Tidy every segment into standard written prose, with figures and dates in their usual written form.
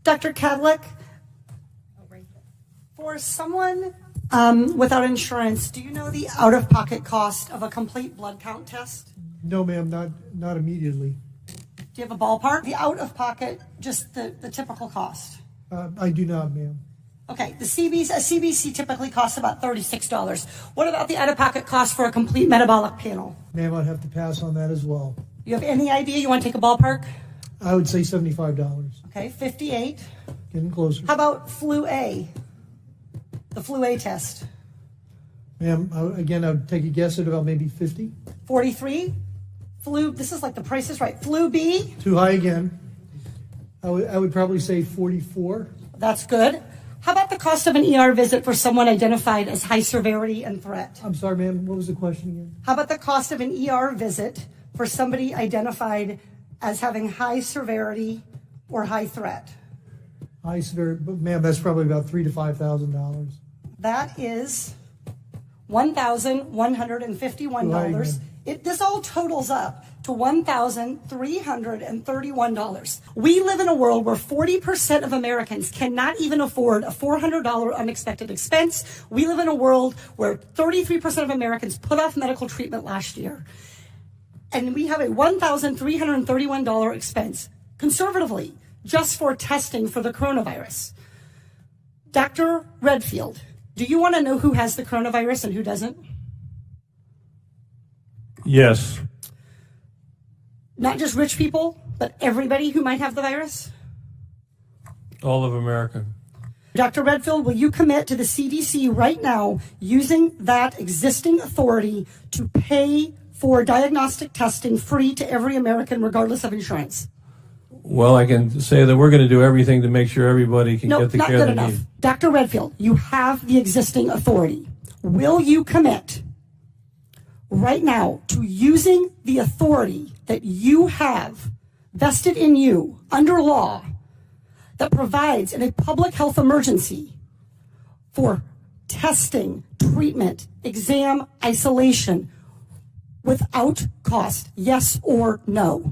Dr. Cadlick, for someone without insurance, do you know the out-of-pocket cost of a complete blood count test? No, ma'am, not immediately. Do you have a ballpark? The out-of-pocket, just the typical cost. I do not, ma'am. Okay, a CBC typically costs about $36. What about the out-of-pocket cost for a complete metabolic panel? Ma'am, I'd have to pass on that as well. You have any idea? You want to take a ballpark? I would say $75. Okay, $58. Getting closer. How about flu A? The flu A test. Ma'am, again, I would take a guess at about maybe 50. 43. Flu, this is like the Price is Right. Flu B. Too high again. I would probably say 44. That's good. How about the cost of an ER visit for someone identified as high severity and threat? I'm sorry, ma'am, what was the question again? How about the cost of an ER visit for somebody identified as having high severity or high threat? High severity, but ma'am, that's probably about $3,000 to $5,000. That is $1,151. This all totals up to $1,331. We live in a world where 40% of Americans cannot even afford a $400 unexpected expense. We live in a world where 33% of Americans put off medical treatment last year. And we have a $1,331 expense, conservatively, just for testing for the coronavirus. Dr. Redfield, do you want to know who has the coronavirus and who doesn't? Yes. Not just rich people, but everybody who might have the virus? All of America. Dr. Redfield, will you commit to the CDC right now using that existing authority to pay for diagnostic testing free to every American, regardless of insurance? Well, I can say that we're going to do everything to make sure everybody can get the not care good they enough. need. Dr. Redfield, you have the existing authority. Will you commit right now to using the authority that you have vested in you under law that provides in a public health emergency for testing, treatment, exam, isolation without cost? Yes or no?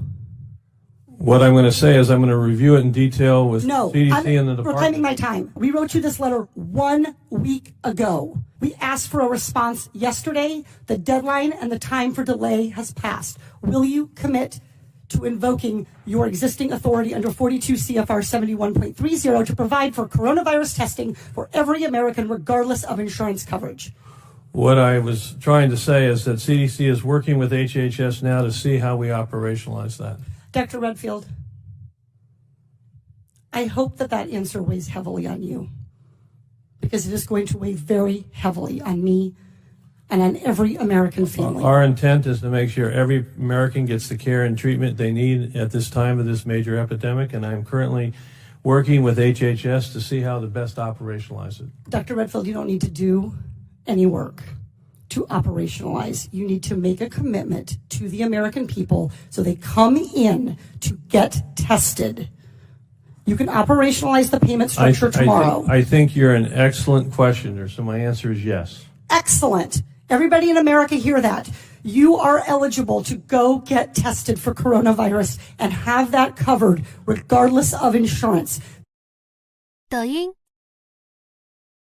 What I'm going to say is I'm going to review it in detail with No, CDC and the I'm department. reclaiming my time. We wrote you this letter 1 week ago. We asked for a response yesterday. The deadline and the time for delay has passed. Will you commit to invoking your existing authority under 42 CFR 71.30 to provide for coronavirus testing for every American, regardless of insurance coverage? What I was trying to say is that CDC is working with HHS now to see how we operationalize that. Dr. Redfield, I hope that answer weighs heavily on you, because it is going to weigh very heavily on me and on every American family. Our intent is to make sure every American gets the care and treatment they need at this time of this major epidemic, and I'm currently working with HHS to see how to best operationalize it. Dr. Redfield, you don't need to do any work to operationalize. You need to make a commitment to the American people so they come in to get tested. You can operationalize the payment structure tomorrow. I think you're an excellent questioner, so my answer is yes. Excellent. Everybody in America hear that. You are eligible to go get tested for coronavirus and have that covered regardless of insurance. 抖音